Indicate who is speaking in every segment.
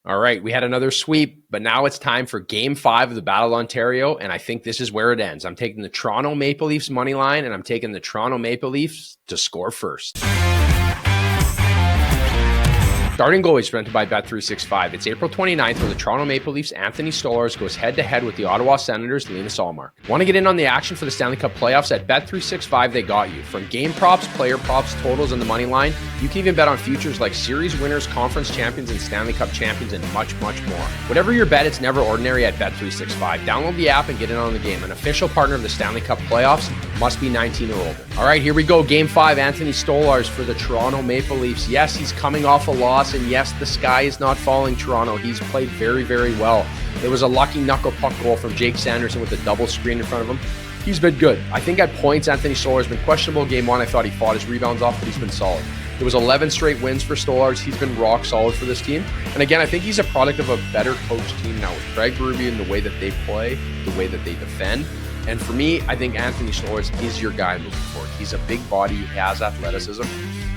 Speaker 1: All right, we had another sweep, but now it's time for Game 5 of the Battle of Ontario, and I think this is where it ends. I'm taking the Toronto Maple Leafs money line, and I'm taking the Toronto Maple Leafs to score first. Starting goalies presented by Bet365. It's April 29th when the Toronto Maple Leafs' Anthony Stolarz goes head-to-head with the Ottawa Senators' Linus Ullmark. Want to get in on the action for the Stanley Cup playoffs? At Bet365, they got you. From game props, player props, totals, and the money line, you can even bet on futures like series winners, conference champions, and Stanley Cup champions, and much, much more. Whatever your bet, it's never ordinary at Bet365. Download the app and get in on the game. An official partner of the Stanley Cup playoffs, must be 19 or older. All right, here we go. Game 5, Anthony Stolarz for the Toronto Maple Leafs. Yes, he's coming off a loss, and yes, the sky is not falling, Toronto. He's played very, very well. There was a lucky knuckle puck goal from Jake Sanderson with a double screen in front of him. He's been good. I think at points, Anthony Stolarz has been questionable. Game 1, I thought he fought his rebounds off, but he's been solid. There was 11 straight wins for Stolarz. He's been rock solid for this team. And again, I think he's a product of a better coached team now with Craig Berube and the way that they play, the way that they defend. And for me, I think Anthony Stolarz is your guy moving forward. He's a big body. He has athleticism.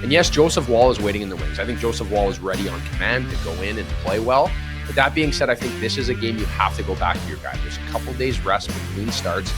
Speaker 1: And yes, Joseph Woll is waiting in the wings. I think Joseph Woll is ready on command to go in and play well. But that being said, I think this is a game you have to go back to your guy. There's a couple days rest between starts.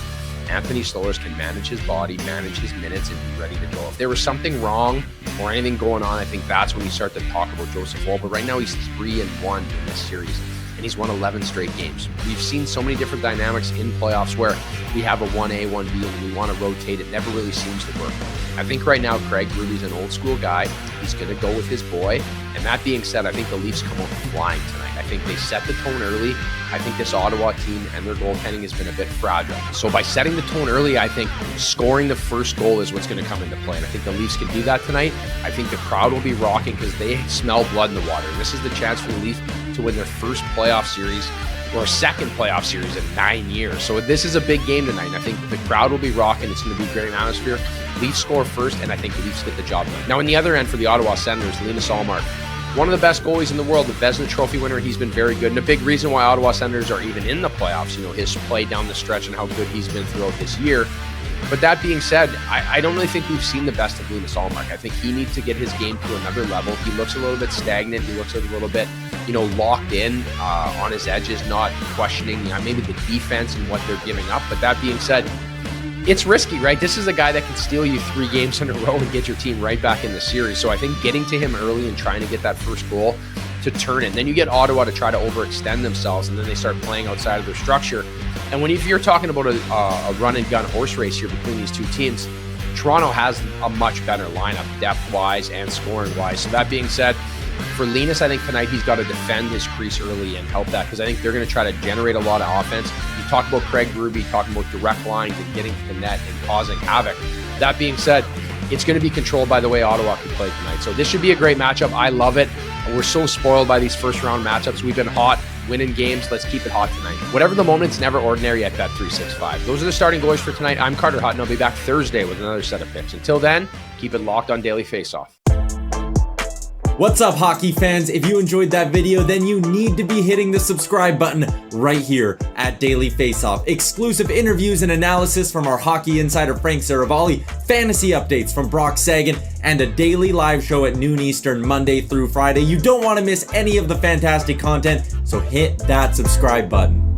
Speaker 1: Anthony Stolarz can manage his body, manage his minutes, and be ready to go. If there was something wrong or anything going on, I think that's when you start to talk about Joseph Woll. But right now, he's 3-1 in this series, and he's won 11 straight games. We've seen so many different dynamics in playoffs where we have a 1A, 1B, and we want to rotate. It never really seems to work. I think right now, Craig Berube's an old school guy. He's going to go with his boy. And that being said, I think the Leafs come out flying tonight. I think they set the tone early. I think this Ottawa team and their goaltending has been a bit fragile. So by setting the tone early, I think scoring the first goal is what's going to come into play. And I think the Leafs can do that tonight. I think the crowd will be rocking because they smell blood in the water. And this is the chance for the Leafs to win their first playoff series or second playoff series in 9 years. So this is a big game tonight. And I think the crowd will be rocking. It's going to be a great atmosphere. Leafs score first, and I think the Leafs get the job done. Now, on the other end for the Ottawa Senators, Linus Ullmark, one of the best goalies in the world, the Vezina Trophy winner. He's been very good, and a big reason why Ottawa Senators are even in the playoffs. You know, his play down the stretch and how good he's been throughout this year. But that being said, I don't really think we've seen the best of Linus Ullmark. I think he needs to get his game to another level. He looks a little bit stagnant. He looks a little bit, locked in on his edges, not questioning maybe the defense and what they're giving up. But that being said, it's risky, right? This is a guy that can steal you 3 games in a row and get your team right back in the series. So I think getting to him early and trying to get that first goal to turn it. And then you get Ottawa to try to overextend themselves, and then they start playing outside of their structure. And if you're talking about a run-and-gun horse race here between these two teams, Toronto has a much better lineup depth-wise and scoring-wise. So that being said, for Linus, I think tonight he's got to defend his crease early and help that because I think they're going to try to generate a lot of offense. You talk about Craig Berube, talking about direct lines and getting to the net and causing havoc. That being said, it's going to be controlled by the way Ottawa can play tonight. So this should be a great matchup. I love it. We're so spoiled by these first-round matchups. We've been hot, winning games. Let's keep it hot tonight. Whatever the moment, it's never ordinary at Bet365. Those are the starting goalies for tonight. I'm Carter Hutton. I'll be back Thursday with another set of picks. Until then, keep it locked on Daily Faceoff.
Speaker 2: What's up, hockey fans? If you enjoyed that video, then you need to be hitting the subscribe button right here at Daily Faceoff. Exclusive interviews and analysis from our hockey insider Frank Saravalli, fantasy updates from Brock Sagan, and a daily live show at noon Eastern, Monday through Friday. You don't want to miss any of the fantastic content, so hit that subscribe button.